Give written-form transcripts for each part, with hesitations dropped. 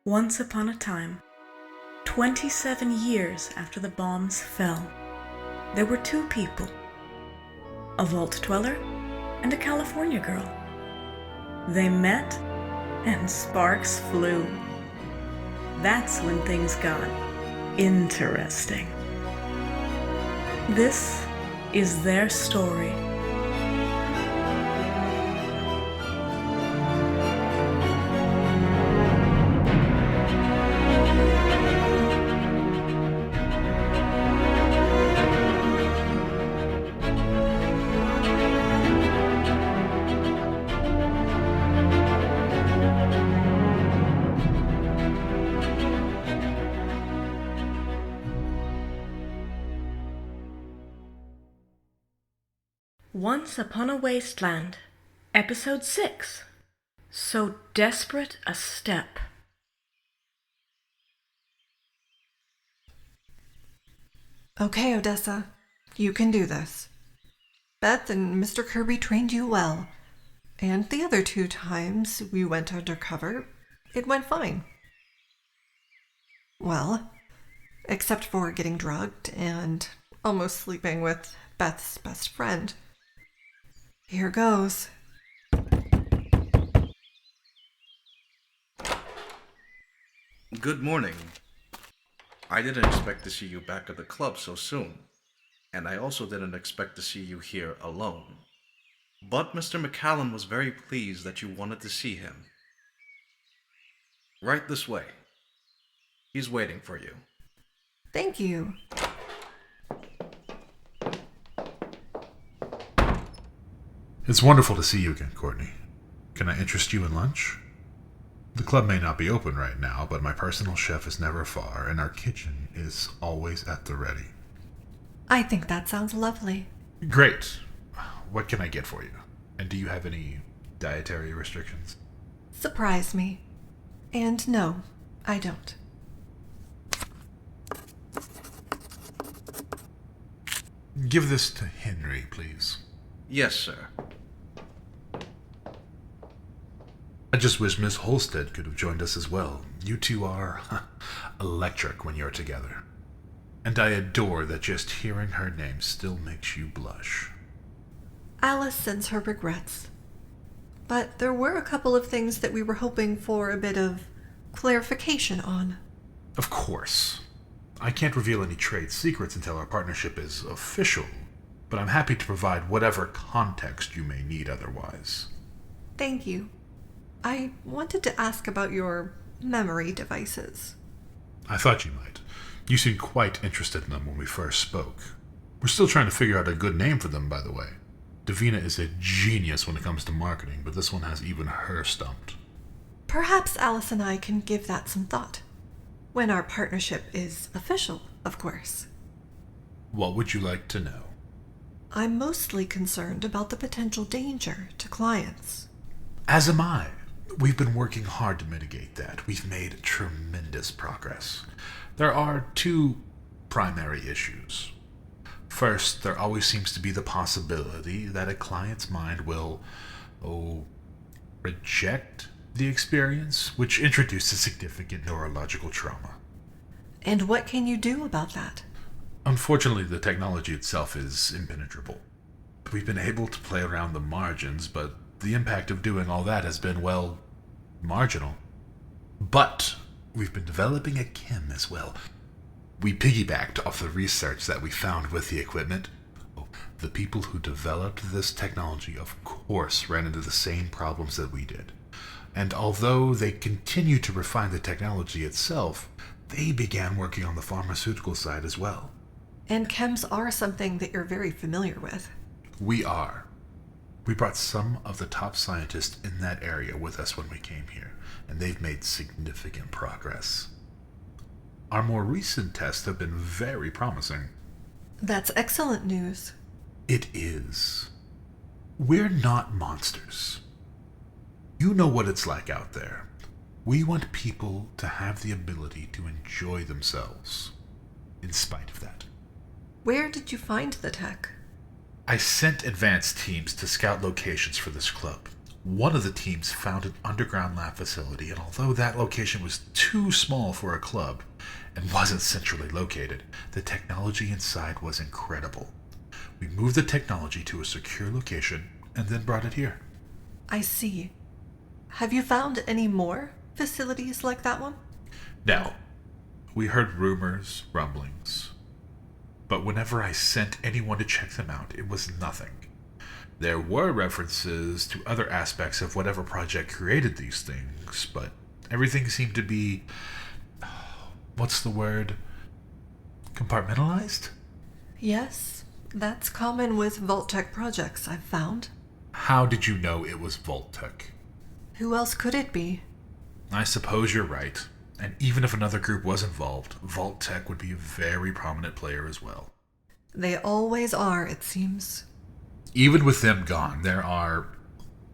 Once upon a time, 27 years after the bombs fell, there were two people, a vault dweller and a California girl. They met and sparks flew. That's when things got interesting. This is their story. Once Upon a Wasteland, Episode 6. So Desperate a Step. Okay, Odessa, you can do this. Beth and Mr. Kirby trained you well, and the other 2 times we went undercover, it went fine. Well, except for getting drugged and almost sleeping with Beth's best friend. Here goes. Good morning. I didn't expect to see you back at the club so soon, and I also didn't expect to see you here alone. But Mr. McCallan was very pleased that you wanted to see him. Right this way. He's waiting for you. Thank you. It's wonderful to see you again, Courtney. Can I interest you in lunch? The club may not be open right now, but my personal chef is never far, and our kitchen is always at the ready. I think that sounds lovely. Great. What can I get for you? And do you have any dietary restrictions? Surprise me. And no, I don't. Give this to Henry, please. Yes, sir. I just wish Miss Holstead could have joined us as well. You two are electric when you're together. And I adore that just hearing her name still makes you blush. Alice sends her regrets. But there were a couple of things that we were hoping for a bit of clarification on. Of course. I can't reveal any trade secrets until our partnership is official, but I'm happy to provide whatever context you may need otherwise. Thank you. I wanted to ask about your memory devices. I thought you might. You seemed quite interested in them when we first spoke. We're still trying to figure out a good name for them, by the way. Davina is a genius when it comes to marketing, but this one has even her stumped. Perhaps Alice and I can give that some thought. When our partnership is official, of course. What would you like to know? I'm mostly concerned about the potential danger to clients. As am I. We've been working hard to mitigate that. We've made tremendous progress. There are 2 primary issues. First, there always seems to be the possibility that a client's mind will, reject the experience, which introduces significant neurological trauma. And what can you do about that? Unfortunately, the technology itself is impenetrable. We've been able to play around the margins, but the impact of doing all that has been, well, marginal. But we've been developing a chem as well. We piggybacked off the research that we found with the equipment. The people who developed this technology, of course, ran into the same problems that we did. And although they continue to refine the technology itself, they began working on the pharmaceutical side as well. And chems are something that you're very familiar with. We are. We brought some of the top scientists in that area with us when we came here, and they've made significant progress. Our more recent tests have been very promising. That's excellent news. It is. We're not monsters. You know what it's like out there. We want people to have the ability to enjoy themselves, in spite of that. Where did you find the tech? I sent advanced teams to scout locations for this club. one of the teams found an underground lab facility, and although that location was too small for a club and wasn't centrally located, the technology inside was incredible. We moved the technology to a secure location and then brought it here. I see. Have you found any more facilities like that one? No. We heard rumors, rumblings. But whenever I sent anyone to check them out, it was nothing. There were references to other aspects of whatever project created these things, but everything seemed to be... what's the word? Compartmentalized? Yes, that's common with Vault-Tec projects, I've found. How did you know it was Vault-Tec? Who else could it be? I suppose you're right. And even if another group was involved, Vault-Tec would be a very prominent player as well. They always are, it seems. Even with them gone, there are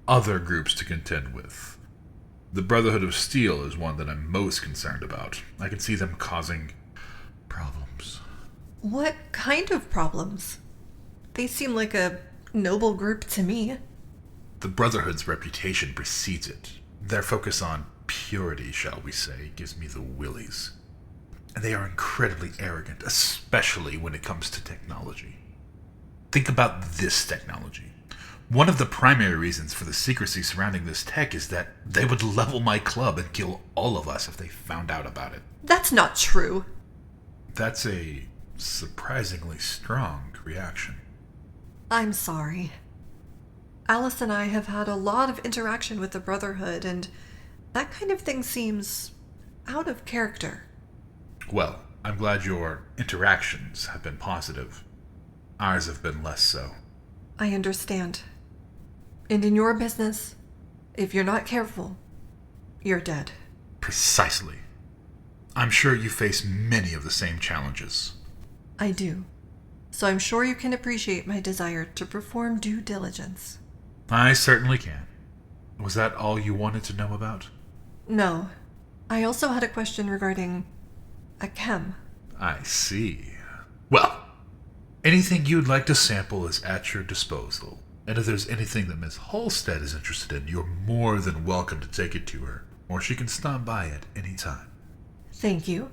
other groups to contend with. The Brotherhood of Steel is one that I'm most concerned about. I can see them causing problems. What kind of problems? They seem like a noble group to me. The Brotherhood's reputation precedes it. Their focus on purity, shall we say, gives me the willies. And they are incredibly arrogant, especially when it comes to technology. Think about this technology. One of the primary reasons for the secrecy surrounding this tech is that they would level my club and kill all of us if they found out about it. That's not true. That's a surprisingly strong reaction. I'm sorry. Alice and I have had a lot of interaction with the Brotherhood, and that kind of thing seems out of character. Well, I'm glad your interactions have been positive. Ours have been less so. I understand. And in your business, if you're not careful, you're dead. Precisely. I'm sure you face many of the same challenges. I do. So I'm sure you can appreciate my desire to perform due diligence. I certainly can. Was that all you wanted to know about? No. I also had a question regarding a chem. I see. Well, anything you'd like to sample is at your disposal. And if there's anything that Miss Halstead is interested in, you're more than welcome to take it to her, or she can stop by at any time. Thank you.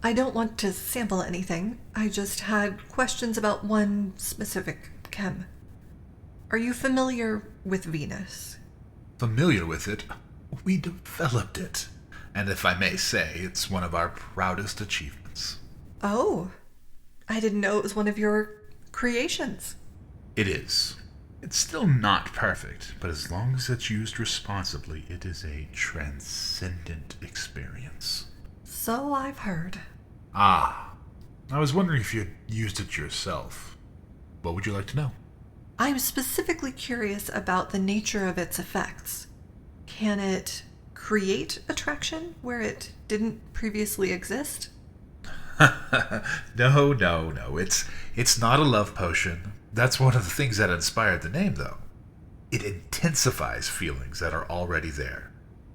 I don't want to sample anything. I just had questions about one specific chem. Are you familiar with Venus? Familiar with it? We developed it. And if I may say, it's one of our proudest achievements. Oh, I didn't know it was one of your creations. It is. It's still not perfect, but as long as it's used responsibly, it is a transcendent experience. So I've heard. Ah, I was wondering if you had used it yourself. What would you like to know? I'm specifically curious about the nature of its effects. Can it create attraction where it didn't previously exist? No. It's not a love potion. That's one of the things that inspired the name, though. It intensifies feelings that are already there.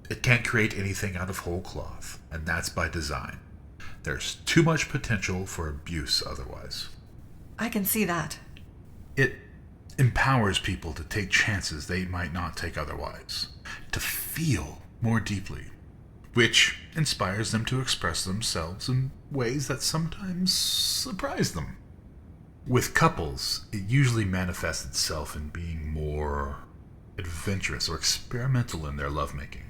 It can't create anything out of whole cloth, and that's by design. There's too much potential for abuse otherwise. I can see that. It empowers people to take chances they might not take otherwise, to feel more deeply, which inspires them to express themselves in ways that sometimes surprise them. With couples, it usually manifests itself in being more adventurous or experimental in their lovemaking.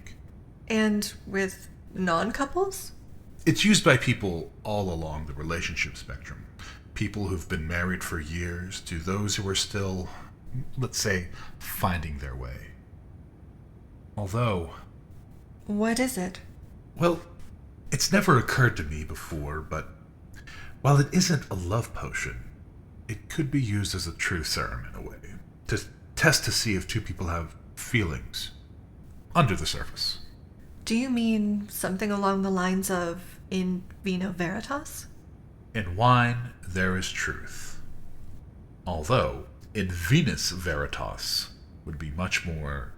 And with non-couples? It's used by people all along the relationship spectrum. People who've been married for years to those who are still, let's say, finding their way. Although... What is it? Well, it's never occurred to me before, but while it isn't a love potion, it could be used as a truth serum in a way, to test to see if two people have feelings under the surface. Do you mean something along the lines of in vino veritas? In wine, there is truth. Although, in Venus veritas would be much more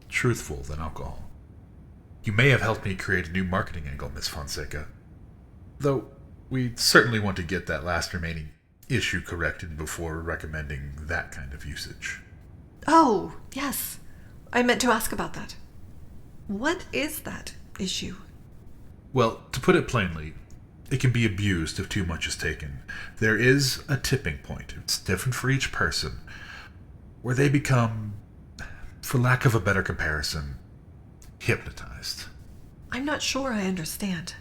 truthful than alcohol. You may have helped me create a new marketing angle, Miss Fonseca. Though, we'd certainly want to get that last remaining issue corrected before recommending that kind of usage. Oh, yes. I meant to ask about that. What is that issue? Well, to put it plainly, it can be abused if too much is taken. There is a tipping point. It's different for each person, where they become, for lack of a better comparison, hypnotized. I'm not sure I understand.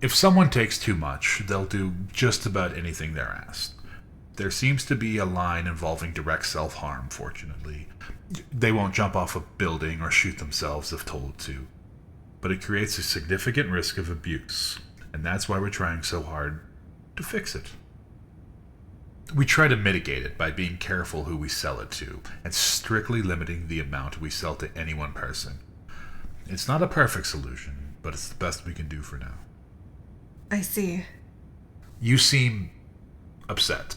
If someone takes too much, they'll do just about anything they're asked. There seems to be a line involving direct self-harm, fortunately. They won't jump off a building or shoot themselves if told to. But it creates a significant risk of abuse, and that's why we're trying so hard to fix it. We try to mitigate it by being careful who we sell it to, and strictly limiting the amount we sell to any one person. It's not a perfect solution, but it's the best we can do for now. I see. You seem upset.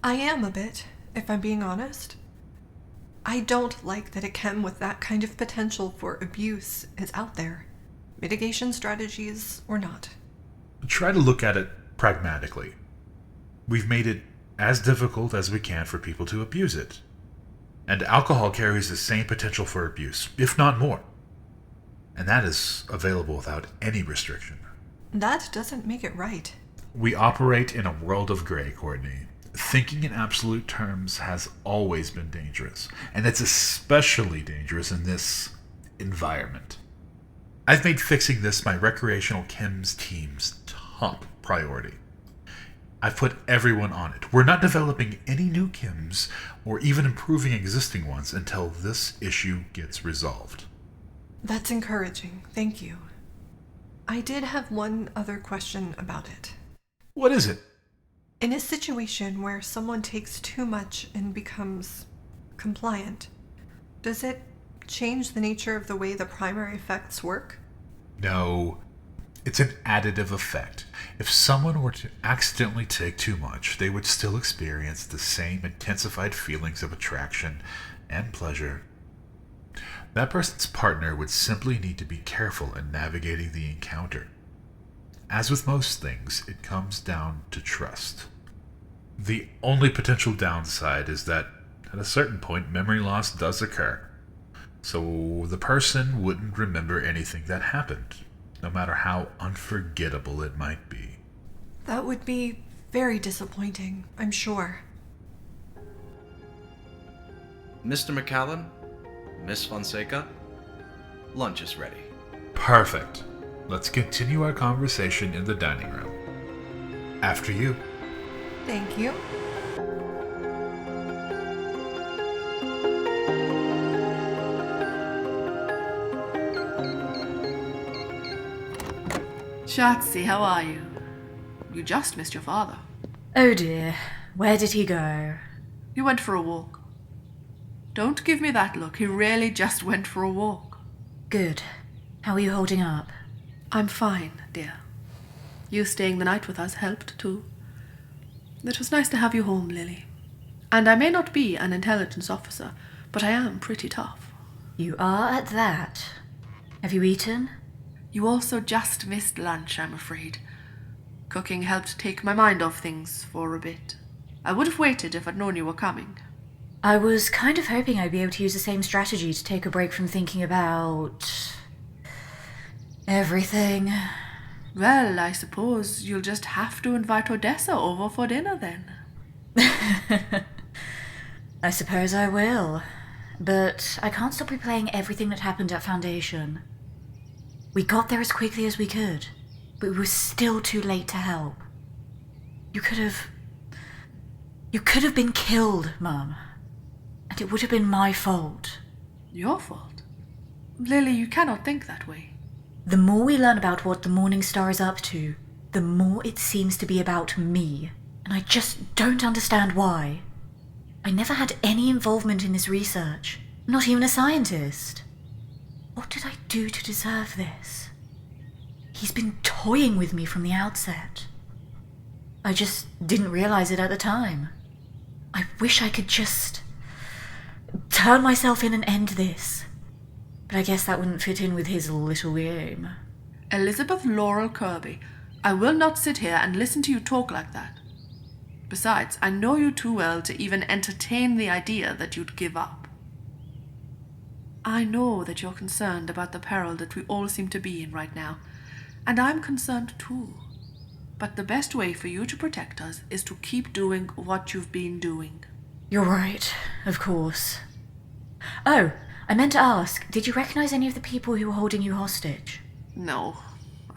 I am a bit, if I'm being honest. I don't like that a chem with that kind of potential for abuse is out there. Mitigation strategies or not. Try to look at it pragmatically. We've made it as difficult as we can for people to abuse it. And alcohol carries the same potential for abuse, if not more. And that is available without any restriction. That doesn't make it right. We operate in a world of gray, Courtney. Thinking in absolute terms has always been dangerous, and it's especially dangerous in this environment. I've made fixing this my recreational chems team's top priority. I've put everyone on it. We're not developing any new chems or even improving existing ones until this issue gets resolved. That's encouraging, thank you. I did have one other question about it. What is it? In a situation where someone takes too much and becomes compliant, does it change the nature of the way the primary effects work? No, it's an additive effect. If someone were to accidentally take too much, they would still experience the same intensified feelings of attraction and pleasure. That person's partner would simply need to be careful in navigating the encounter. As with most things, it comes down to trust. The only potential downside is that at a certain point, memory loss does occur. So the person wouldn't remember anything that happened, no matter how unforgettable it might be. That would be very disappointing, I'm sure. Mr. McCallan? Miss Fonseca? Lunch is ready. Perfect. Let's continue our conversation in the dining room. After you. Thank you. Shotzi, how are you? You just missed your father. Oh dear, where did he go? He went for a walk. Don't give me that look. He really just went for a walk. Good. How are you holding up? I'm fine, dear. You staying the night with us helped, too. It was nice to have you home, Lily. And I may not be an intelligence officer, but I am pretty tough. You are at that. Have you eaten? You also just missed lunch, I'm afraid. Cooking helped take my mind off things for a bit. I would have waited if I'd known you were coming. I was kind of hoping I'd be able to use the same strategy to take a break from thinking about everything. Well, I suppose you'll just have to invite Odessa over for dinner then. I suppose I will. But I can't stop replaying everything that happened at Foundation. We got there as quickly as we could, but we were still too late to help. You could have been killed, Mum. And it would have been my fault. Your fault? Lily, you cannot think that way. The more we learn about what the Morning Star is up to, the more it seems to be about me. And I just don't understand why. I never had any involvement in this research. Not even a scientist. What did I do to deserve this? He's been toying with me from the outset. I just didn't realize it at the time. I wish I could just turn myself in and end this. But I guess that wouldn't fit in with his little game. Elizabeth Laurel Kirby, I will not sit here and listen to you talk like that. Besides, I know you too well to even entertain the idea that you'd give up. I know that you're concerned about the peril that we all seem to be in right now, and I'm concerned too. But the best way for you to protect us is to keep doing what you've been doing. You're right, of course. Oh, I meant to ask, did you recognize any of the people who were holding you hostage? No,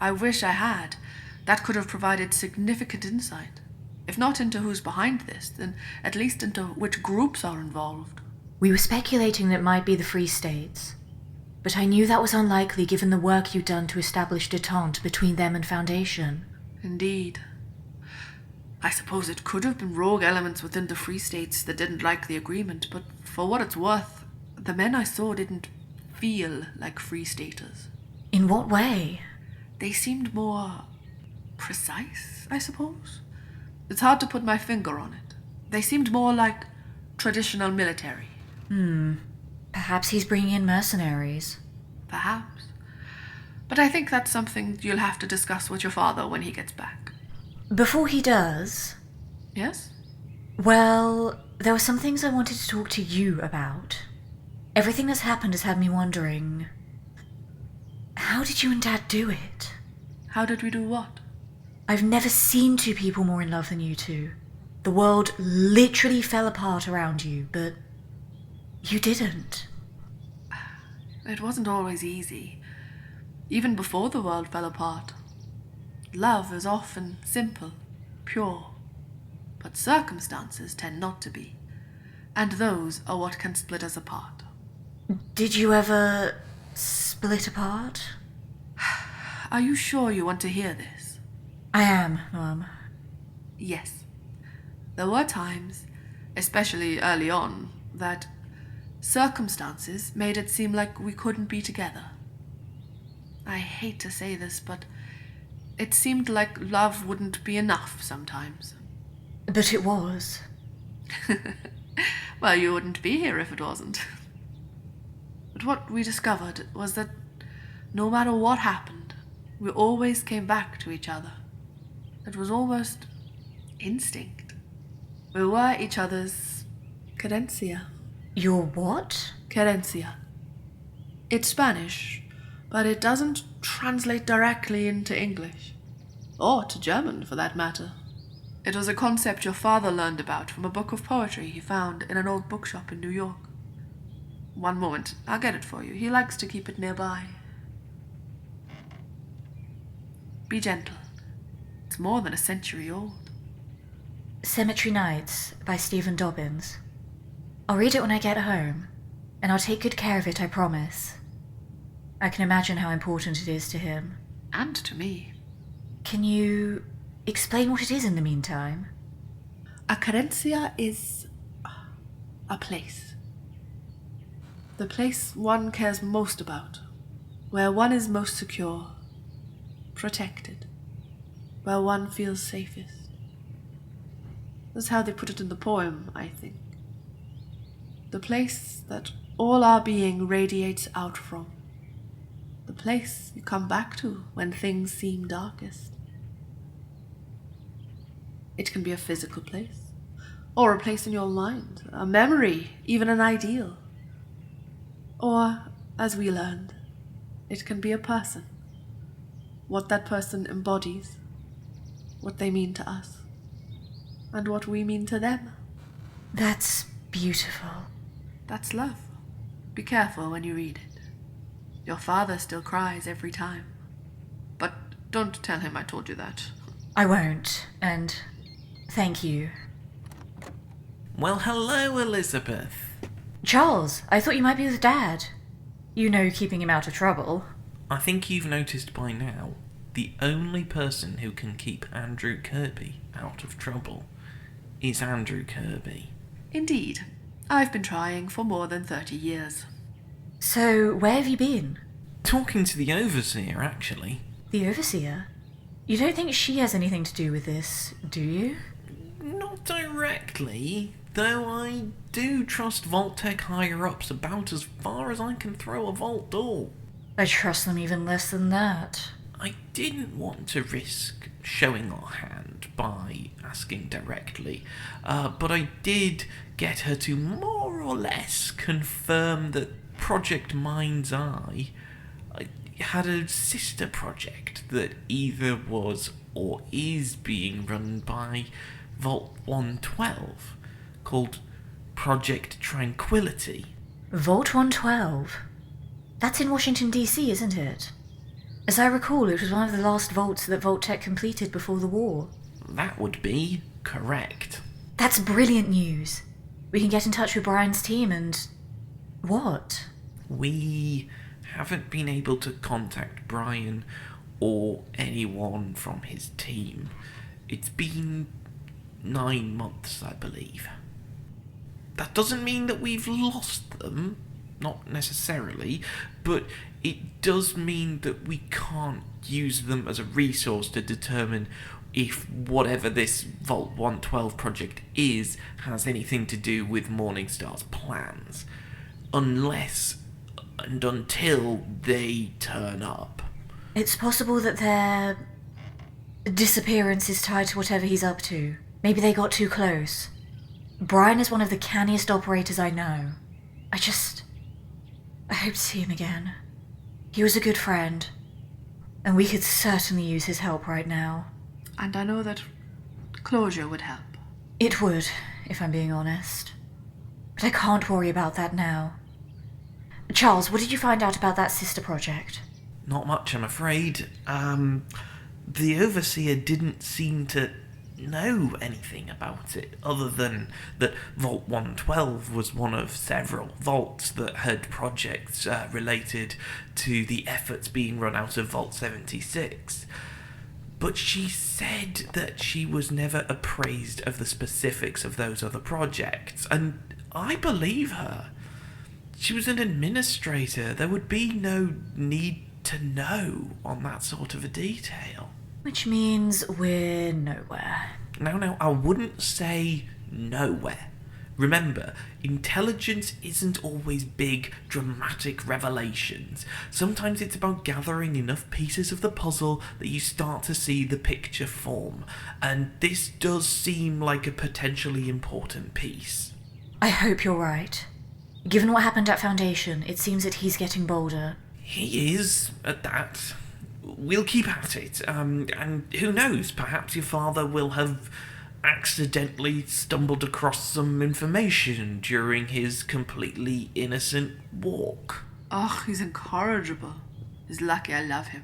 I wish I had. That could have provided significant insight. If not into who's behind this, then at least into which groups are involved. We were speculating that it might be the Free States, but I knew that was unlikely given the work you'd done to establish detente between them and Foundation. Indeed. I suppose it could have been rogue elements within the Free States that didn't like the agreement, but for what it's worth, the men I saw didn't feel like Free Staters. In what way? They seemed more precise, I suppose. It's hard to put my finger on it. They seemed more like traditional military. Perhaps he's bringing in mercenaries. Perhaps. But I think that's something you'll have to discuss with your father when he gets back. Before he does, Yes? well, there were some things I wanted to talk to you about. Everything that's happened has had me wondering, how did you and Dad do it? How did we do what? I've never seen two people more in love than you two. The world literally fell apart around you, but you didn't. It wasn't always easy. Even before the world fell apart. Love is often simple, pure. But circumstances tend not to be. And those are what can split us apart. Did you ever split apart? Are you sure you want to hear this? I am, Mum. Yes. There were times, especially early on, that circumstances made it seem like we couldn't be together. I hate to say this, but it seemed like love wouldn't be enough sometimes. But it was. Well, you wouldn't be here if it wasn't. But what we discovered was that no matter what happened, we always came back to each other. It was almost instinct. We were each other's querencia. Your what? Querencia. It's Spanish, but it doesn't translate directly into English. Or to German, for that matter. It was a concept your father learned about from a book of poetry he found in an old bookshop in New York. One moment, I'll get it for you. He likes to keep it nearby. Be gentle. It's more than a century old. Cemetery Nights by Stephen Dobbins. I'll read it when I get home, and I'll take good care of it, I promise. I can imagine how important it is to him. And to me. Can you explain what it is in the meantime? A querencia is a place. The place one cares most about, where one is most secure, protected, where one feels safest. That's how they put it in the poem, I think. The place that all our being radiates out from. The place you come back to when things seem darkest. It can be a physical place, or a place in your mind, a memory, even an ideal. Or, as we learned, it can be a person. What that person embodies, what they mean to us, and what we mean to them. That's beautiful. That's love. Be careful when you read it. Your father still cries every time. But don't tell him I told you that. I won't, and thank you. Well, hello, Elizabeth. Charles, I thought you might be with Dad. You know, keeping him out of trouble. I think you've noticed by now, the only person who can keep Andrew Kirby out of trouble is Andrew Kirby. Indeed. I've been trying for more than 30 years. So, where have you been? Talking to the overseer, actually. The Overseer? You don't think she has anything to do with this, do you? Not directly, though I do trust Vault-Tech higher-ups about as far as I can throw a vault door. I trust them even less than that. I didn't want to risk showing our hand by asking directly, but I did get her to more or less confirm that Project Mind's Eye had a sister project that either was or is being run by Vault 112 called Project Tranquility. Vault 112? That's in Washington, D.C., isn't it? As I recall, it was one of the last vaults that Vault Tech completed before the war. That would be correct. That's brilliant news. We can get in touch with Brian's team and... what? We haven't been able to contact Brian or anyone from his team. It's been 9 months, I believe. That doesn't mean that we've lost them, not necessarily, but it does mean that we can't use them as a resource to determine if whatever this Vault 112 project is has anything to do with Morningstar's plans. Unless and until they turn up. It's possible that their disappearance is tied to whatever he's up to. Maybe they got too close. Brian is one of the canniest operators I know. I hope to see him again. He was a good friend, and we could certainly use his help right now. And I know that closure would help. It would, if I'm being honest. But I can't worry about that now. Charles, what did you find out about that sister project? Not much, I'm afraid. The Overseer didn't seem to know anything about it, other than that Vault 112 was one of several vaults that had projects related to the efforts being run out of Vault 76. But she said that she was never appraised of the specifics of those other projects, and I believe her. She was an administrator. There would be no need to know on that sort of a detail. Which means we're nowhere. No, I wouldn't say nowhere. Remember, intelligence isn't always big, dramatic revelations. Sometimes it's about gathering enough pieces of the puzzle that you start to see the picture form. And this does seem like a potentially important piece. I hope you're right. Given what happened at Foundation, it seems that he's getting bolder. He is, at that. We'll keep at it. And who knows, perhaps your father will have accidentally stumbled across some information during his completely innocent walk. Oh, he's incorrigible. He's lucky I love him.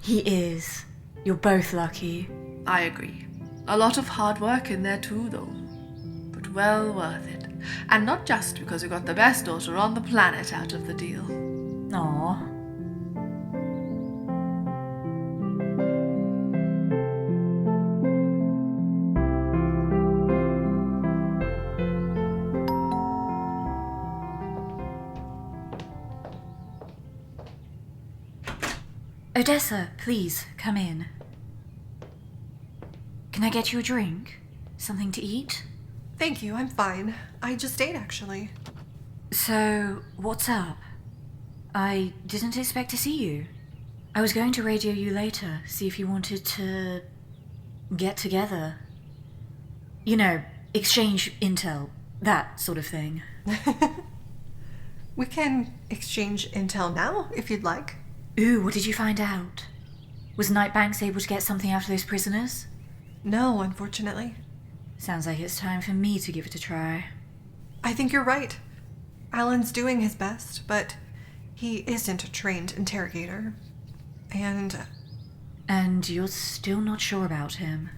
He is. You're both lucky. I agree. A lot of hard work in there too, though. But well worth it. And not just because we got the best daughter on the planet out of the deal. Aww. Odessa, please, come in. Can I get you a drink? Something to eat? Thank you, I'm fine. I just ate, actually. So, what's up? I didn't expect to see you. I was going to radio you later, see if you wanted to get together. You know, exchange intel, that sort of thing. We can exchange intel now, if you'd like. Ooh, what did you find out? Was Nightbanks able to get something out of those prisoners? No, unfortunately. Sounds like it's time for me to give it a try. I think you're right. Alan's doing his best, but he isn't a trained interrogator. And you're still not sure about him?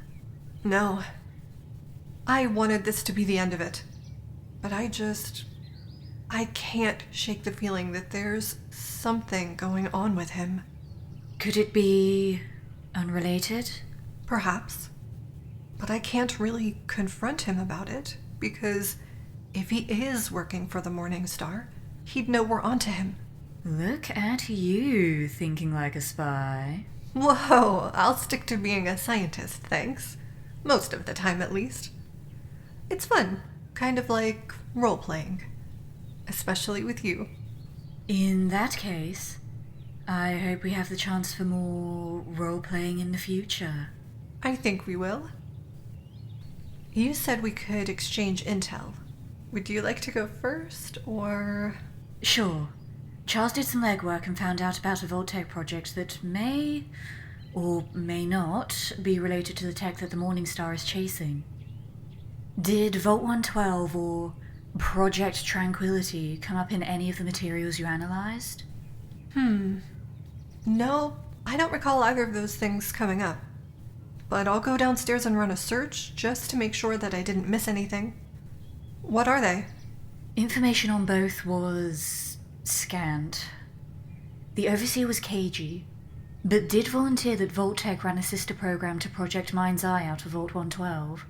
No. I wanted this to be the end of it. But I can't shake the feeling that there's something going on with him. Could it be unrelated? Perhaps. But I can't really confront him about it, because if he is working for the Morning Star, he'd know we're onto him. Look at you, thinking like a spy. Whoa, I'll stick to being a scientist, thanks. Most of the time, at least. It's fun, kind of like role-playing. Especially with you. In that case, I hope we have the chance for more role-playing in the future. I think we will. You said we could exchange intel. Would you like to go first, or... Sure. Charles did some legwork and found out about a Vault-Tec project that may, or may not, be related to the tech that the Morning Star is chasing. Did Vault 112 or Project Tranquility come up in any of the materials you analyzed? No, I don't recall either of those things coming up. But I'll go downstairs and run a search just to make sure that I didn't miss anything. What are they? Information on both was scant. The Overseer was cagey, but did volunteer that Vault-Tec ran a sister program to Project Mind's Eye out of Vault 112.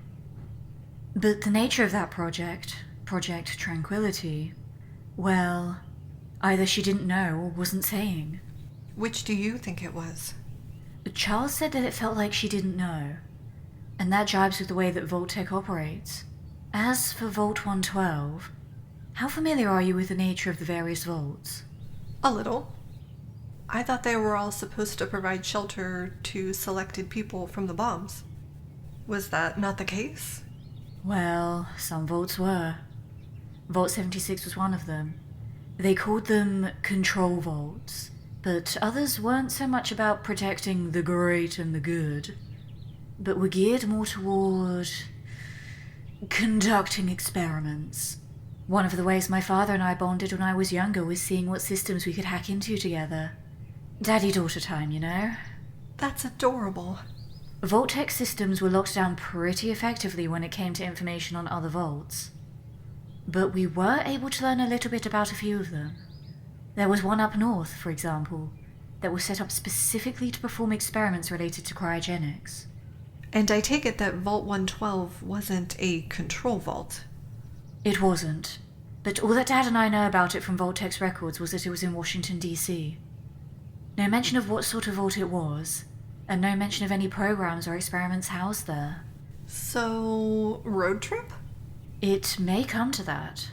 But the nature of that project, Project Tranquility, well, either she didn't know or wasn't saying. Which do you think it was? Charles said that it felt like she didn't know, and that jibes with the way that Vault-Tec operates. As for Vault 112, how familiar are you with the nature of the various vaults? A little. I thought they were all supposed to provide shelter to selected people from the bombs. Was that not the case? Well, some vaults were. Vault 76 was one of them. They called them control vaults, but others weren't so much about protecting the great and the good, but were geared more toward conducting experiments. One of the ways my father and I bonded when I was younger was seeing what systems we could hack into together. Daddy-daughter time, you know? That's adorable. Vault-Tec systems were locked down pretty effectively when it came to information on other vaults. But we were able to learn a little bit about a few of them. There was one up north, for example, that was set up specifically to perform experiments related to cryogenics. And I take it that Vault 112 wasn't a control vault. It wasn't, but all that Dad and I know about it from Vault-Tec's records was that it was in Washington, D.C. No mention of what sort of vault it was, and no mention of any programs or experiments housed there. So, road trip? It may come to that.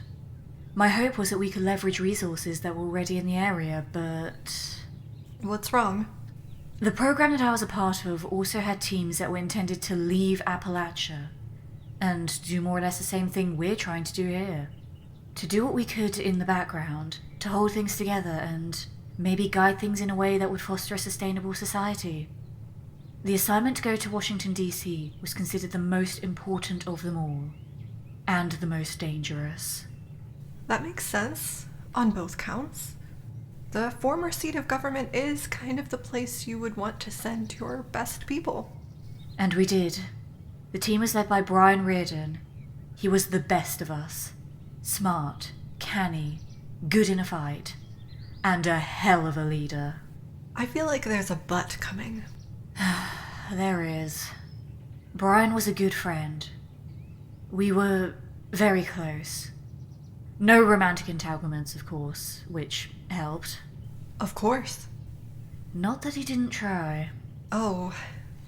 My hope was that we could leverage resources that were already in the area, but... What's wrong? The program that I was a part of also had teams that were intended to leave Appalachia and do more or less the same thing we're trying to do here. To do what we could in the background, to hold things together and maybe guide things in a way that would foster a sustainable society. The assignment to go to Washington, D.C. was considered the most important of them all, and the most dangerous. That makes sense, on both counts. The former seat of government is kind of the place you would want to send your best people. And we did. The team was led by Brian Reardon. He was the best of us. Smart, canny, good in a fight, and a hell of a leader. I feel like there's a but coming. There is. Brian was a good friend. We were very close. No romantic entanglements, of course, which helped. Of course. Not that he didn't try. Oh,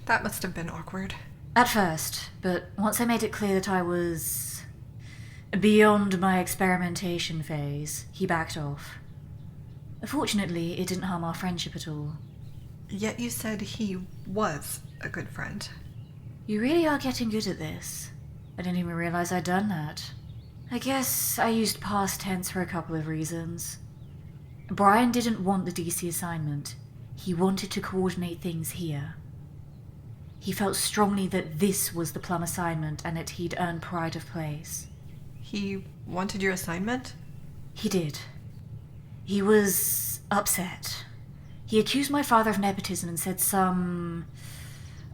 that must have been awkward. At first, but once I made it clear that I was beyond my experimentation phase, he backed off. Fortunately, it didn't harm our friendship at all. Yet you said he was a good friend. You really are getting good at this. I didn't even realize I'd done that. I guess I used past tense for a couple of reasons. Brian didn't want the DC assignment. He wanted to coordinate things here. He felt strongly that this was the plum assignment and that he'd earned pride of place. He wanted your assignment? He did. He was upset. He accused my father of nepotism and said some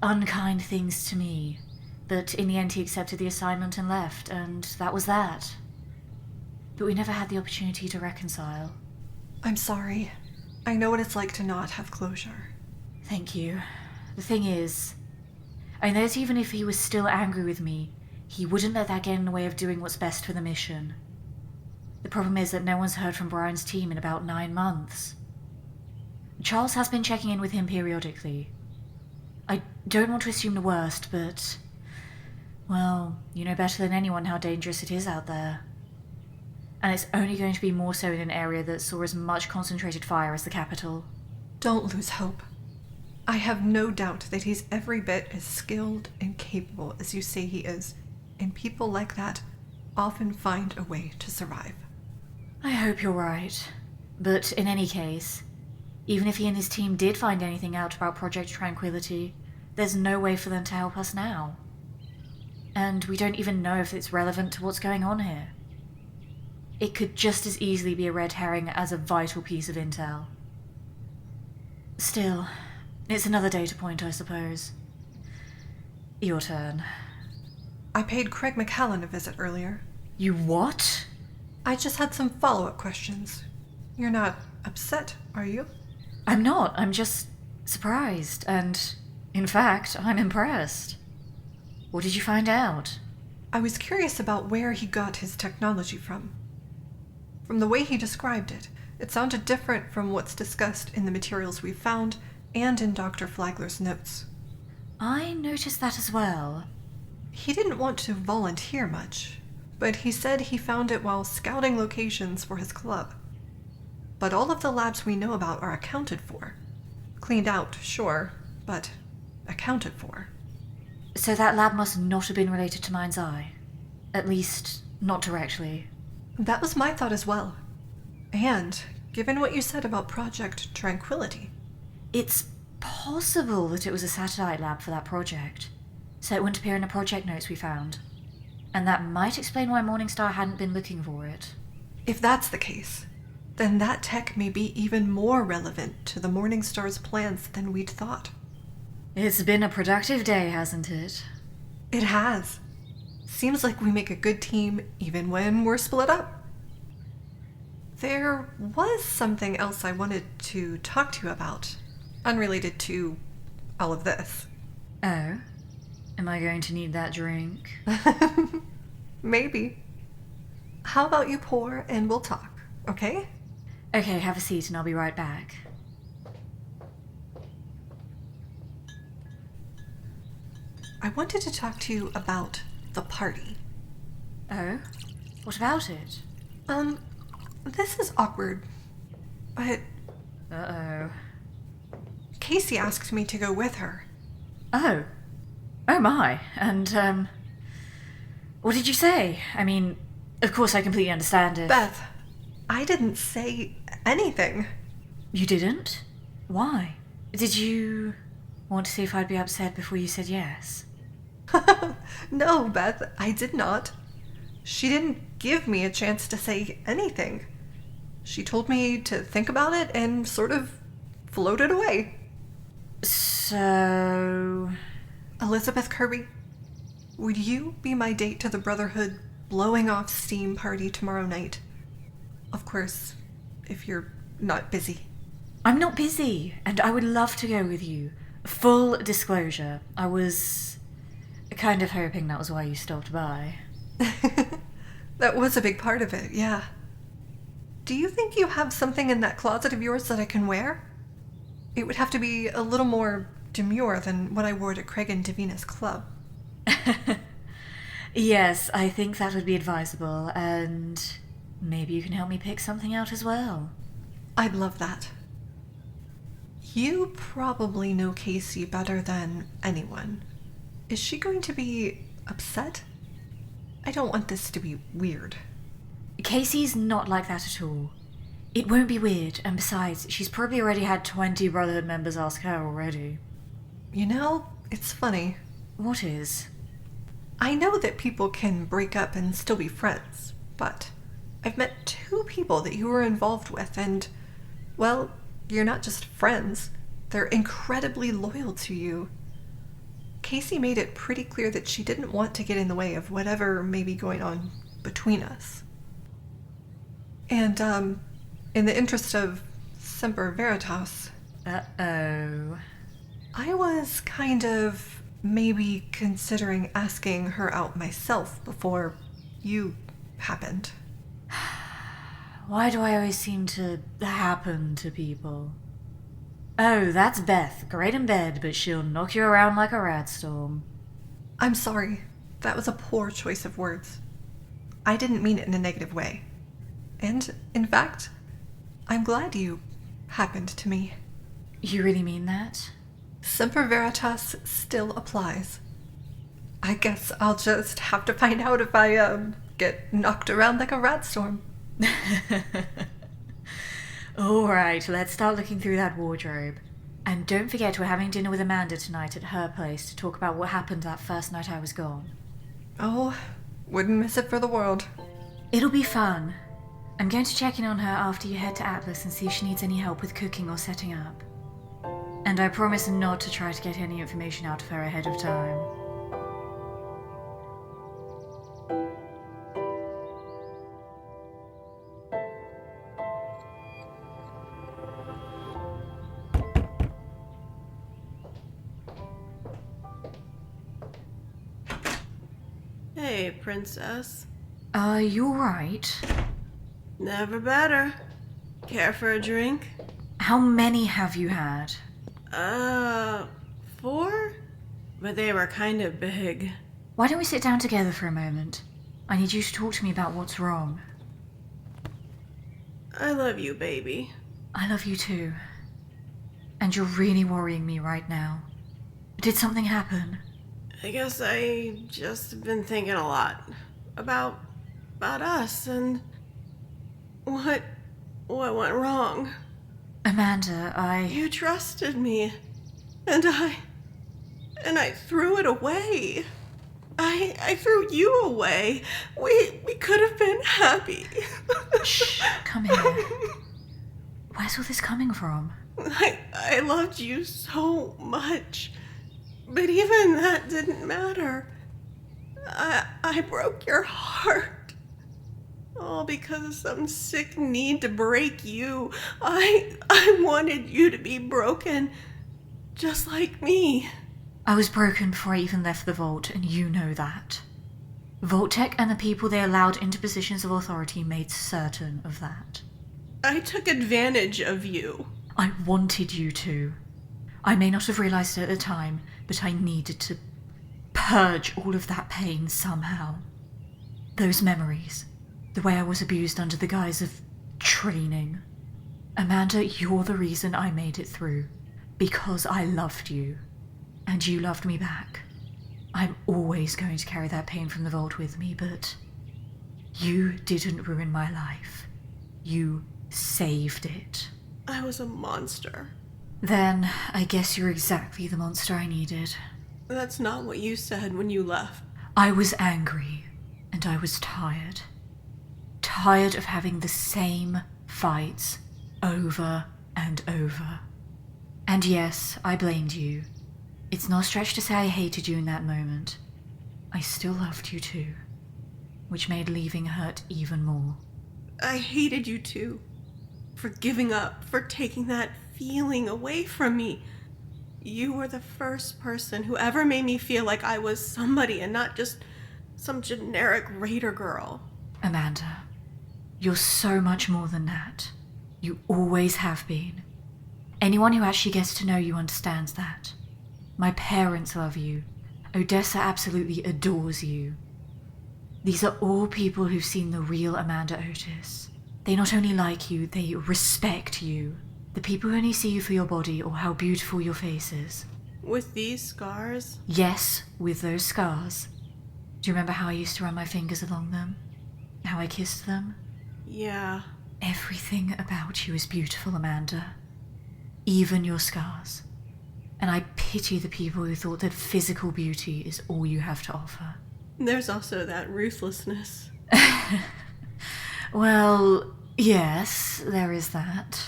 unkind things to me. But in the end he accepted the assignment and left, and that was that. But we never had the opportunity to reconcile. I'm sorry. I know what it's like to not have closure. Thank you. The thing is, I know that even if he was still angry with me, he wouldn't let that get in the way of doing what's best for the mission. The problem is that no one's heard from Brian's team in about 9 months. Charles has been checking in with him periodically. I don't want to assume the worst, but... well, you know better than anyone how dangerous it is out there. And it's only going to be more so in an area that saw as much concentrated fire as the capital. Don't lose hope. I have no doubt that he's every bit as skilled and capable as you say he is, and people like that often find a way to survive. I hope you're right. But in any case, even if he and his team did find anything out about Project Tranquility, there's no way for them to help us now. And we don't even know if it's relevant to what's going on here. It could just as easily be a red herring as a vital piece of intel. Still, it's another data point, I suppose. Your turn. I paid Craig McCallan a visit earlier. You what? I just had some follow-up questions. You're not upset, are you? I'm not. I'm just surprised. And, in fact, I'm impressed. What did you find out? I was curious about where he got his technology from. From the way he described it, it sounded different from what's discussed in the materials we found and in Dr. Flagler's notes. I noticed that as well. He didn't want to volunteer much, but he said he found it while scouting locations for his club. But all of the labs we know about are accounted for. Cleaned out, sure, but accounted for. So that lab must not have been related to Mind's Eye. At least, not directly. That was my thought as well. And, given what you said about Project Tranquility. It's possible that it was a satellite lab for that project, so it wouldn't appear in the project notes we found. And that might explain why Morningstar hadn't been looking for it. If that's the case, then that tech may be even more relevant to the Morningstar's plans than we'd thought. It's been a productive day, hasn't it? It has. Seems like we make a good team even when we're split up. There was something else I wanted to talk to you about, unrelated to all of this. Oh? Am I going to need that drink? Maybe. How about you pour and we'll talk, okay? Okay, have a seat and I'll be right back. I wanted to talk to you about the party. Oh? What about it? This is awkward, but Uh-oh. Casey asked me to go with her. Oh. Oh my. And, what did you say? I mean, of course I completely understand it. Beth, I didn't say anything. You didn't? Why? Did you want to see if I'd be upset before you said yes? No, Beth, I did not. She didn't give me a chance to say anything. She told me to think about it and sort of floated away. So... Elizabeth Kirby, would you be my date to the Brotherhood blowing off steam party tomorrow night? Of course, if you're not busy. I'm not busy, and I would love to go with you. Full disclosure, I was kind of hoping that was why you stopped by. That was a big part of it, yeah. Do you think you have something in that closet of yours that I can wear? It would have to be a little more demure than what I wore to Craig and Davina's club. Yes, I think that would be advisable, and maybe you can help me pick something out as well. I'd love that. You probably know Casey better than anyone. Is she going to be upset? I don't want this to be weird. Casey's not like that at all. It won't be weird, and besides, she's probably already had 20 Brotherhood members ask her already. You know, it's funny. What is? I know that people can break up and still be friends, but I've met 2 people that you were involved with, and, well, you're not just friends. They're incredibly loyal to you. Casey made it pretty clear that she didn't want to get in the way of whatever may be going on between us. And, in the interest of Semper Veritas... Uh-oh. I was kind of maybe considering asking her out myself before you happened. Why do I always seem to happen to people? Oh, that's Beth. Great in bed, but she'll knock you around like a rat storm. I'm sorry. That was a poor choice of words. I didn't mean it in a negative way. And, in fact, I'm glad you happened to me. You really mean that? Semper Veritas still applies. I guess I'll just have to find out if I, get knocked around like a rat storm. Alright, let's start looking through that wardrobe. And don't forget we're having dinner with Amanda tonight at her place to talk about what happened that first night I was gone. Oh, wouldn't miss it for the world. It'll be fun. I'm going to check in on her after you head to Atlas and see if she needs any help with cooking or setting up. And I promise not to try to get any information out of her ahead of time. Hey, princess. You alright? Never better. Care for a drink? How many have you had? 4? But they were kind of big. Why don't we sit down together for a moment? I need you to talk to me about what's wrong. I love you, baby. I love you too. And you're really worrying me right now. Did something happen? I guess I just been thinking a lot about us and what went wrong. Amanda, You trusted me, and I threw it away. I threw you away. We could have been happy. Shh, come here. Where's all this coming from? I loved you so much, but even that didn't matter. I broke your heart. All because of some sick need to break you. I wanted you to be broken, just like me. I was broken before I even left the vault, and you know that. Vault-Tec and the people they allowed into positions of authority made certain of that. I took advantage of you. I wanted you to. I may not have realized it at the time, but I needed to purge all of that pain somehow. Those memories. The way I was abused under the guise of training. Amanda, you're the reason I made it through. Because I loved you. And you loved me back. I'm always going to carry that pain from the vault with me, but you didn't ruin my life. You saved it. I was a monster. Then I guess you're exactly the monster I needed. That's not what you said when you left. I was angry, and I was tired. Tired of having the same fights over and over. And yes, I blamed you. It's no stretch to say I hated you in that moment. I still loved you too, which made leaving hurt even more. I hated you too. For giving up, for taking that feeling away from me. You were the first person who ever made me feel like I was somebody and not just some generic raider girl. Amanda, you're so much more than that. You always have been. Anyone who actually gets to know you understands that. My parents love you. Odessa absolutely adores you. These are all people who've seen the real Amanda Otis. They not only like you, they respect you. The people who only see you for your body or how beautiful your face is. With these scars? Yes, with those scars. Do you remember how I used to run my fingers along them? How I kissed them? Yeah. Everything about you is beautiful, Amanda. Even your scars. And I pity the people who thought that physical beauty is all you have to offer. There's also that ruthlessness. Well, yes, there is that.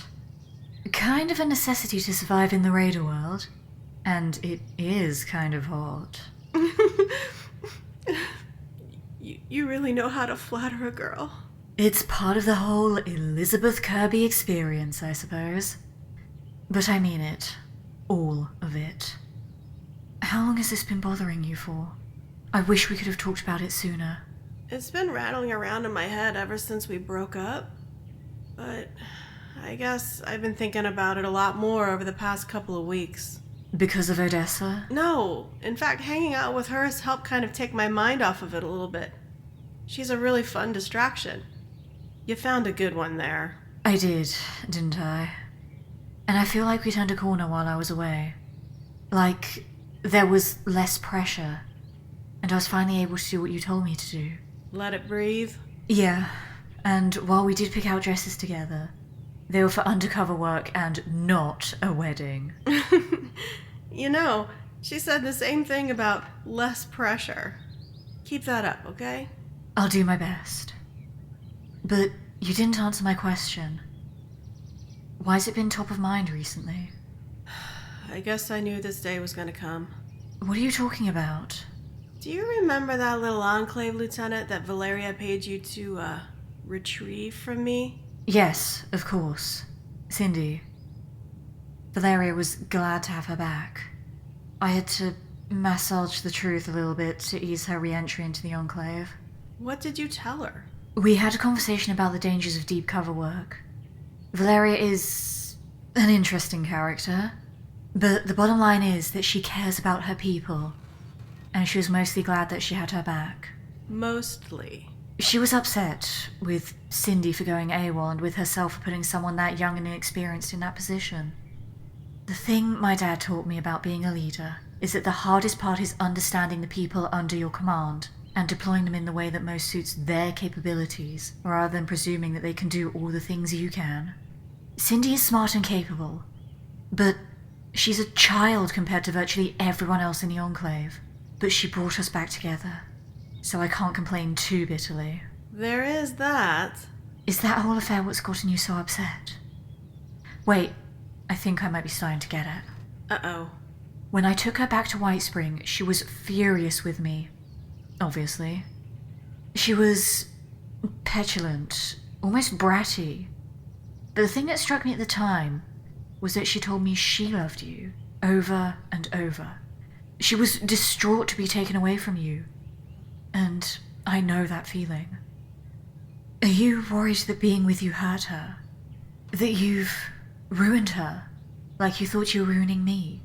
Kind of a necessity to survive in the raider world. And it is kind of hot. You really know how to flatter a girl. It's part of the whole Elizabeth Kirby experience, I suppose. But I mean it. All of it. How long has this been bothering you for? I wish we could have talked about it sooner. It's been rattling around in my head ever since we broke up. But I guess I've been thinking about it a lot more over the past couple of weeks. Because of Odessa? No. In fact, hanging out with her has helped kind of take my mind off of it a little bit. She's a really fun distraction. You found a good one there. I did, didn't I? And I feel like we turned a corner while I was away. Like, there was less pressure. And I was finally able to do what you told me to do. Let it breathe? Yeah, and while we did pick out dresses together, they were for undercover work and not a wedding. You know, she said the same thing about less pressure. Keep that up, okay? I'll do my best. But you didn't answer my question. Why's it been top of mind recently? I guess I knew this day was gonna come. What are you talking about? Do you remember that little enclave, Lieutenant, that Valeria paid you to, retrieve from me? Yes, of course. Cindy. Valeria was glad to have her back. I had to massage the truth a little bit to ease her re-entry into the Enclave. What did you tell her? We had a conversation about the dangers of deep cover work. Valeria is an interesting character, but the bottom line is that she cares about her people, and she was mostly glad that she had her back. Mostly. She was upset with Cindy for going AWOL and with herself for putting someone that young and inexperienced in that position. The thing my dad taught me about being a leader is that the hardest part is understanding the people under your command and deploying them in the way that most suits their capabilities, rather than presuming that they can do all the things you can. Cindy is smart and capable, but she's a child compared to virtually everyone else in the Enclave. But she brought us back together, so I can't complain too bitterly. There is that. Is that whole affair what's gotten you so upset? Wait, I think I might be starting to get it. Uh-oh. When I took her back to White Spring, she was furious with me. Obviously. She was petulant, almost bratty. But the thing that struck me at the time was that she told me she loved you, over and over. She was distraught to be taken away from you. And I know that feeling. Are you worried that being with you hurt her? That you've ruined her, like you thought you were ruining me?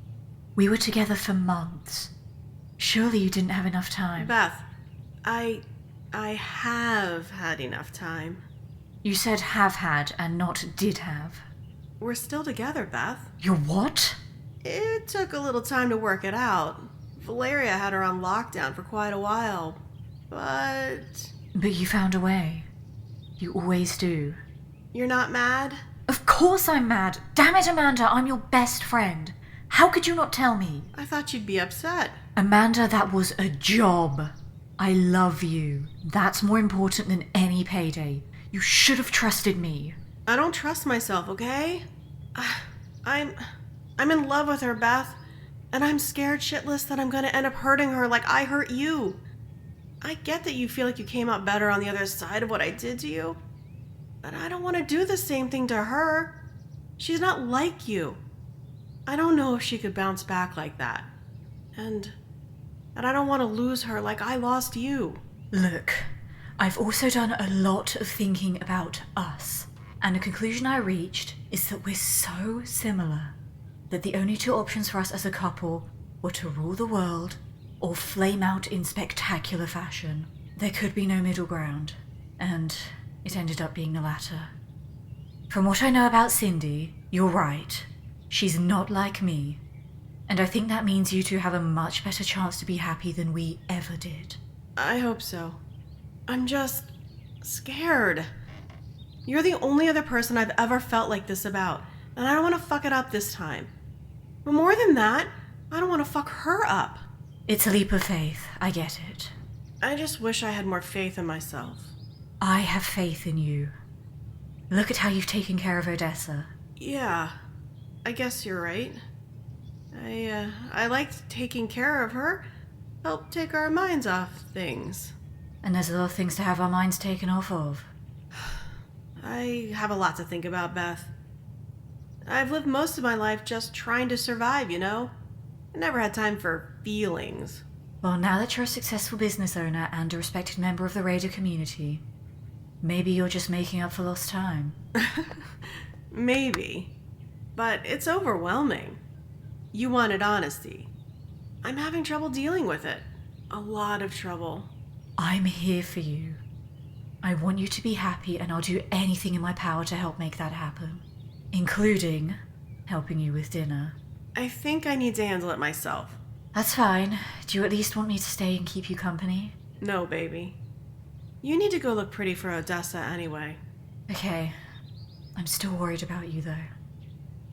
We were together for months. Surely you didn't have enough time. Beth, I have had enough time. You said have had and not did have. We're still together, Beth. You're what? It took a little time to work it out. Valeria had her on lockdown for quite a while, but... But you found a way. You always do. You're not mad? Of course I'm mad. Damn it, Amanda, I'm your best friend. How could you not tell me? I thought you'd be upset. Amanda, that was a job. I love you. That's more important than any payday. You should have trusted me. I don't trust myself, okay? I'm in love with her, Beth, and I'm scared shitless that I'm gonna end up hurting her like I hurt you. I get that you feel like you came out better on the other side of what I did to you, but I don't want to do the same thing to her. She's not like you. I don't know if she could bounce back like that. And I don't want to lose her like I lost you. Look, I've also done a lot of thinking about us, and the conclusion I reached is that we're so similar that the only two options for us as a couple were to rule the world or flame out in spectacular fashion. There could be no middle ground, and it ended up being the latter. From what I know about Cindy, you're right. She's not like me, and I think that means you two have a much better chance to be happy than we ever did. I hope so. I'm just scared. You're the only other person I've ever felt like this about, and I don't want to fuck it up this time. But more than that, I don't want to fuck her up. It's a leap of faith, I get it. I just wish I had more faith in myself. I have faith in you. Look at how you've taken care of Odessa. Yeah, I guess you're right. I liked taking care of her. Helped take our minds off things. And there's a lot of things to have our minds taken off of. I have a lot to think about, Beth. I've lived most of my life just trying to survive, you know? I never had time for feelings. Well, now that you're a successful business owner and a respected member of the Raider community, maybe you're just making up for lost time. Maybe. But it's overwhelming. You wanted honesty. I'm having trouble dealing with it. A lot of trouble. I'm here for you. I want you to be happy, and I'll do anything in my power to help make that happen. Including helping you with dinner. I think I need to handle it myself. That's fine. Do you at least want me to stay and keep you company? No, baby. You need to go look pretty for Odessa anyway. Okay. I'm still worried about you, though.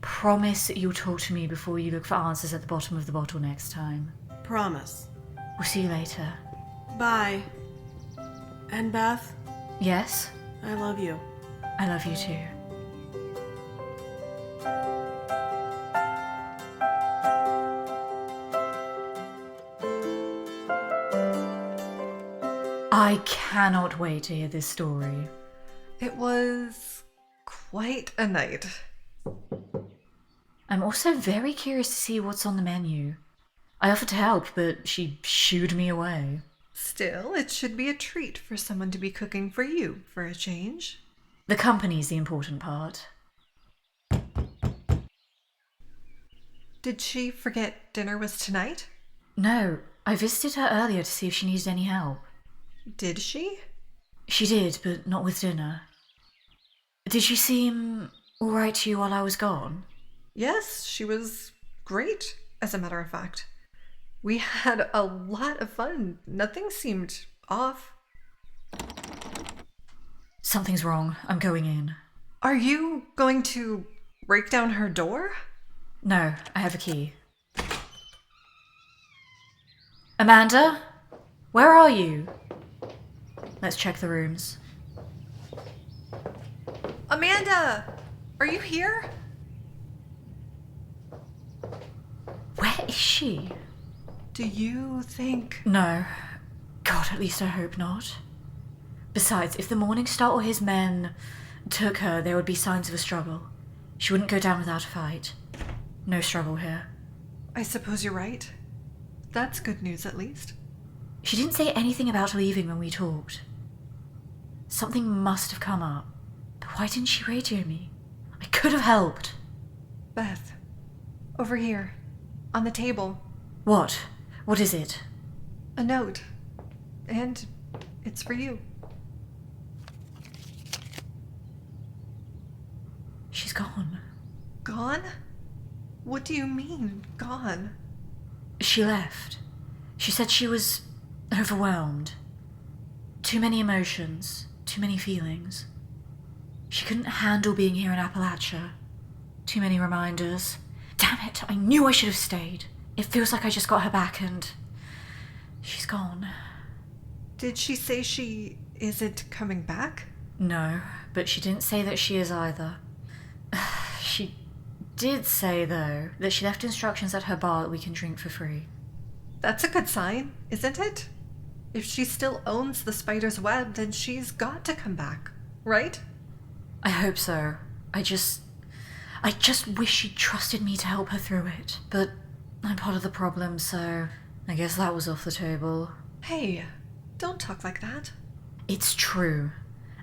Promise you'll talk to me before you look for answers at the bottom of the bottle next time. Promise. We'll see you later. Bye. And Beth, Yes? I love you. I love you too. I cannot wait to hear this story. It was quite a night. I'm also very curious to see what's on the menu. I offered to help, but she shooed me away. Still, it should be a treat for someone to be cooking for you for a change. The company's the important part. Did she forget dinner was tonight? No, I visited her earlier to see if she needed any help. Did she? She did, but not with dinner. Did she seem alright to you while I was gone? Yes, she was great, as a matter of fact. We had a lot of fun. Nothing seemed off. Something's wrong. I'm going in. Are you going to break down her door? No, I have a key. Amanda? Where are you? Let's check the rooms. Amanda! Are you here? Where is she? Do you think... No. God, at least I hope not. Besides, if the Morningstar or his men took her, there would be signs of a struggle. She wouldn't go down without a fight. No struggle here. I suppose you're right. That's good news, at least. She didn't say anything about leaving when we talked. Something must have come up. But why didn't she radio me? I could have helped. Beth, over here, on the table. What? What is it? A note. And it's for you. She's gone. Gone? What do you mean, gone? She left. She said she was overwhelmed. Too many emotions, too many feelings. She couldn't handle being here in Appalachia. Too many reminders. Damn it, I knew I should have stayed. It feels like I just got her back and she's gone. Did she say she isn't coming back? No, but she didn't say that she is either. She did say, though, that she left instructions at her bar that we can drink for free. That's a good sign, isn't it? If she still owns the spider's web, then she's got to come back, right? I hope so. I just wish she'd trusted me to help her through it. But I'm part of the problem, so I guess that was off the table. Hey, don't talk like that. It's true.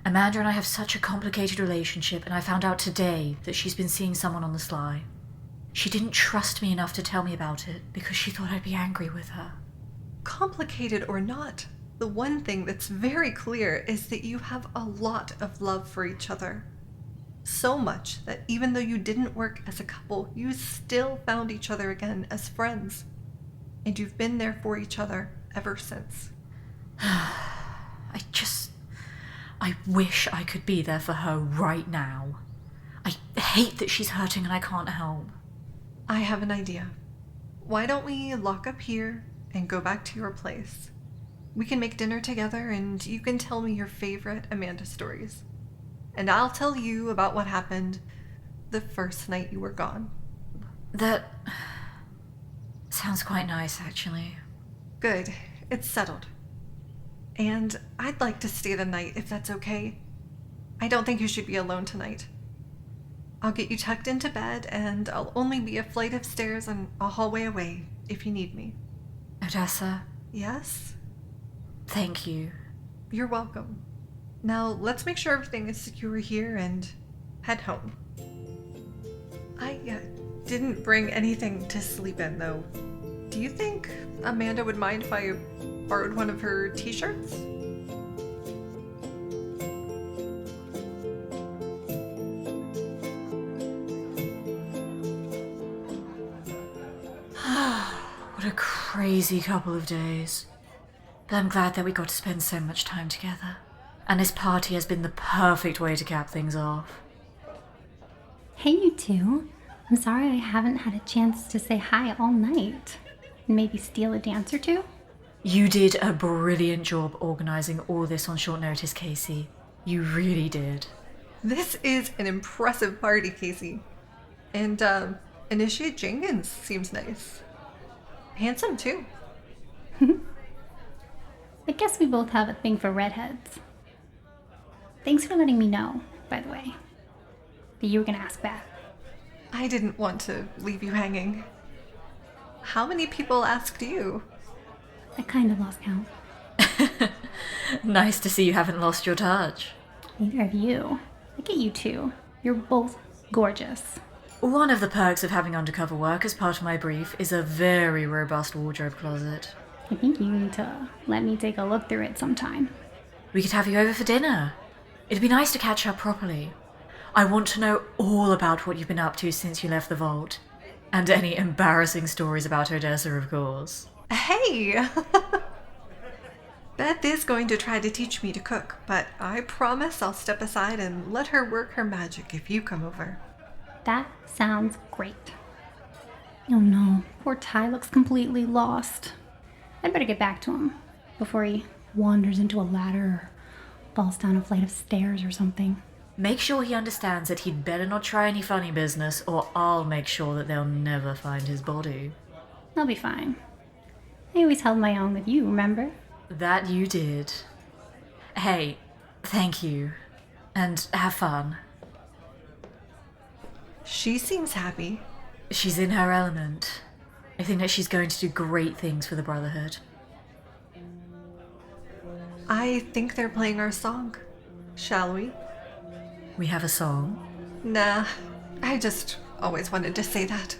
Amanda and I have such a complicated relationship, and I found out today that she's been seeing someone on the sly. She didn't trust me enough to tell me about it because she thought I'd be angry with her. Complicated or not, the one thing that's very clear is that you have a lot of love for each other. So much that even though you didn't work as a couple, you still found each other again as friends. And you've been there for each other ever since. I wish I could be there for her right now. I hate that she's hurting and I can't help. I have an idea. Why don't we lock up here and go back to your place? We can make dinner together and you can tell me your favorite Amanda stories. And I'll tell you about what happened the first night you were gone. That sounds quite nice, actually. Good. It's settled. And I'd like to stay the night if that's okay. I don't think you should be alone tonight. I'll get you tucked into bed and I'll only be a flight of stairs and a hallway away if you need me. Odessa, Yes? thank you. You're welcome. Now let's make sure everything is secure here and head home. I didn't bring anything to sleep in though. Do you think Amanda would mind if I borrowed one of her t-shirts? What a crazy couple of days. But I'm glad that we got to spend so much time together. And this party has been the perfect way to cap things off. Hey, you two. I'm sorry I haven't had a chance to say hi all night. Maybe steal a dance or two? You did a brilliant job organising all this on short notice, Casey. You really did. This is an impressive party, Casey. And, Initiate Jenkins seems nice. Handsome, too. I guess we both have a thing for redheads. Thanks for letting me know, by the way, that you were gonna ask Beth. I didn't want to leave you hanging. How many people asked you? I kind of lost count. Nice to see you haven't lost your touch. Neither of you. Look at you two. You're both gorgeous. One of the perks of having undercover work as part of my brief is a very robust wardrobe closet. I think you need to let me take a look through it sometime. We could have you over for dinner. It'd be nice to catch up properly. I want to know all about what you've been up to since you left the vault. And any embarrassing stories about Odessa, of course. Hey! Beth is going to try to teach me to cook, but I promise I'll step aside and let her work her magic if you come over. That sounds great. Oh no, poor Ty looks completely lost. I'd better get back to him before he wanders into a ladder or falls down a flight of stairs or something. Make sure he understands that he'd better not try any funny business, or I'll make sure that they'll never find his body. I'll be fine. I always held my own with you, remember? That you did. Hey, thank you. And have fun. She seems happy. She's in her element. I think that she's going to do great things for the Brotherhood. I think they're playing our song. Shall we? We have a song. Nah, I just always wanted to say that.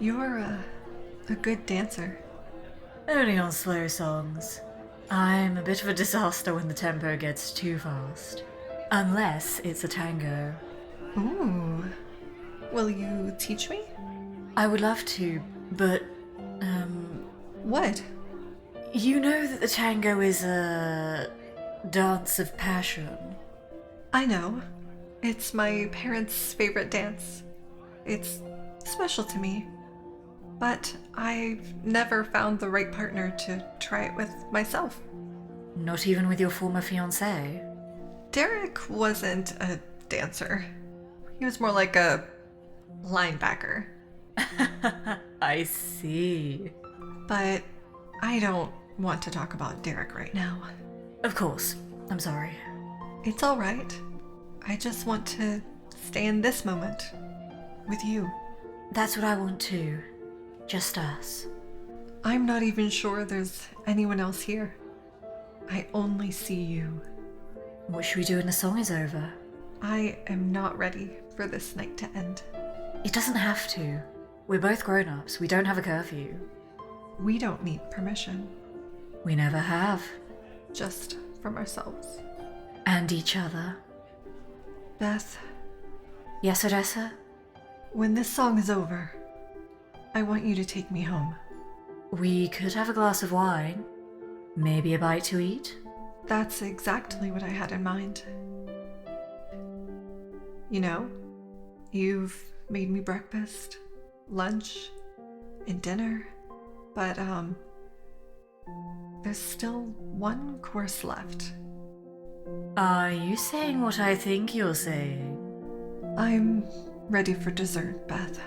You're a good dancer. Only on slow songs. I'm a bit of a disaster when the tempo gets too fast. Unless it's a tango. Ooh. Will you teach me? I would love to, but, What? you know that the tango is a dance of passion. I know. It's my parents' favorite dance. It's special to me. But I've never found the right partner to try it with myself. Not even with your former fiancé? Derek wasn't a dancer. He was more like a linebacker. I see. But I don't want to talk about Derek right now. Of course. I'm sorry. It's all right. I just want to stay in this moment with you. That's what I want too. Just us. I'm not even sure there's anyone else here. I only see you. What should we do when the song is over? I am not ready for this night to end. It doesn't have to. We're both grown-ups. We don't have a curfew. We don't need permission, We never have. just from ourselves. And each other. Beth, Yes, Odessa? when this song is over, I want you to take me home. We could have a glass of wine. Maybe a bite to eat. That's exactly what I had in mind. You know, you've made me breakfast, lunch, and dinner, but there's still one course left. Are you saying what I think you're saying? I'm ready for dessert, Beth.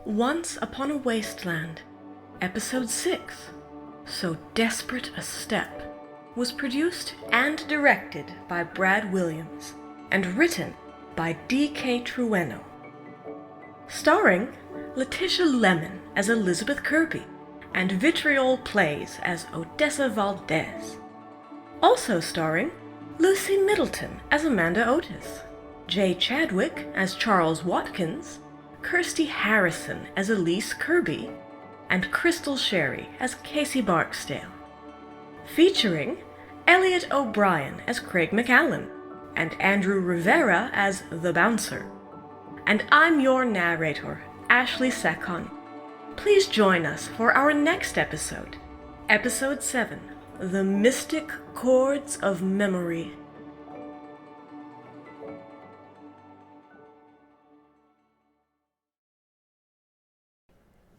Once Upon a Wasteland, Episode 6, So Desperate a Step, was produced and directed by Brad Williams and written by D.K. Trueno. Starring Letitia Lemon as Elizabeth Kirby and Vitriol Plays as Odessa Valdez. Also starring Lucy Middleton as Amanda Otis, Jay Chadwick as Charles Watkins, Kirsty Harrison as Elise Kirby, and Crystal Sherry as Casey Barksdale. Featuring Elliot O'Brien as Craig McAllen and Andrew Rivera as The Bouncer. And I'm your narrator, Ashley Sekon. Please join us for our next episode, Episode 7, The Mystic Chords of Memory.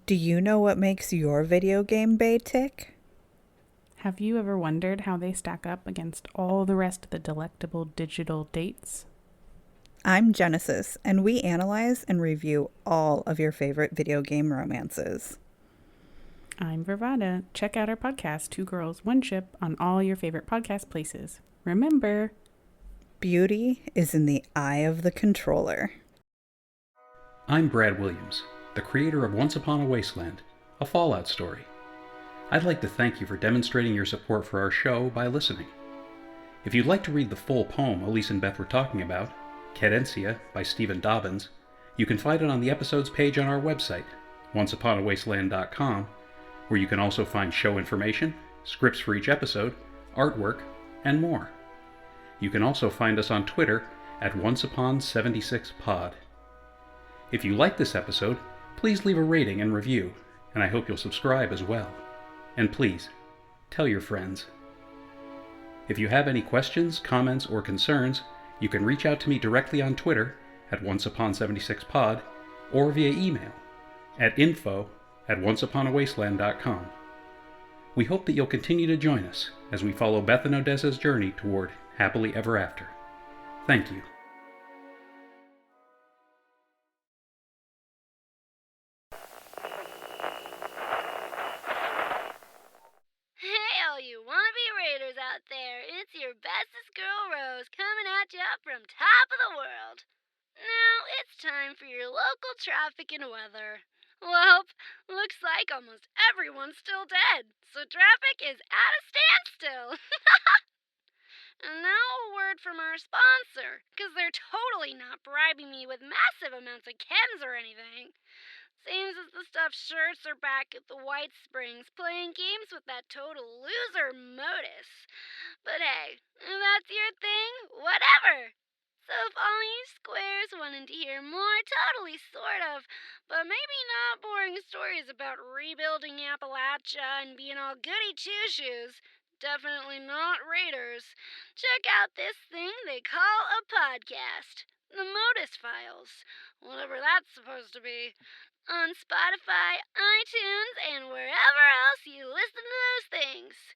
Do you know what makes your video game bay tick? Have you ever wondered how they stack up against all the rest of the delectable digital dates? I'm Genesis, and we analyze and review all of your favorite video game romances. I'm Vervada. Check out our podcast, Two Girls, One Ship, on all your favorite podcast places. Remember, beauty is in the eye of the controller. I'm Brad Williams, the creator of Once Upon a Wasteland, a Fallout story. I'd like to thank you for demonstrating your support for our show by listening. If you'd like to read the full poem Elise and Beth were talking about, Cadencia by Stephen Dobbins, you can find it on the episodes page on our website, onceuponawasteland.com, where you can also find show information, scripts for each episode, artwork, and more. You can also find us on Twitter at onceupon76pod. If you like this episode, please leave a rating and review, and I hope you'll subscribe as well. And please, tell your friends. If you have any questions, comments, or concerns, you can reach out to me directly on Twitter at onceupon76pod or via email at info@onceuponawasteland.com. We hope that you'll continue to join us as we follow Beth and Odessa's journey toward happily ever after. Thank you. Hey, all you wannabe raiders out there, it's your bestest girl Rose coming at ya from top of the world. Now it's time for your local traffic and weather. Well, looks like almost everyone's still dead, so traffic is at a standstill. And now a word from our sponsor, because they're totally not bribing me with massive amounts of chems or anything. Seems as the stuffed shirts are back at the White Springs playing games with that total loser Modus. But hey, if that's your thing, whatever. So if all you squares wanted to hear more totally sort of, but maybe not boring stories about rebuilding Appalachia and being all goody two-shoes, definitely not raiders, check out this thing they call a podcast. The Modus Files, whatever that's supposed to be. On Spotify, iTunes, and wherever else you listen to those things.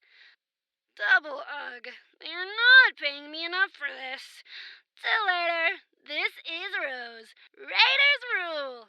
Double ugh. They are not paying me enough for this. Till later, this is Rose. Raiders rule!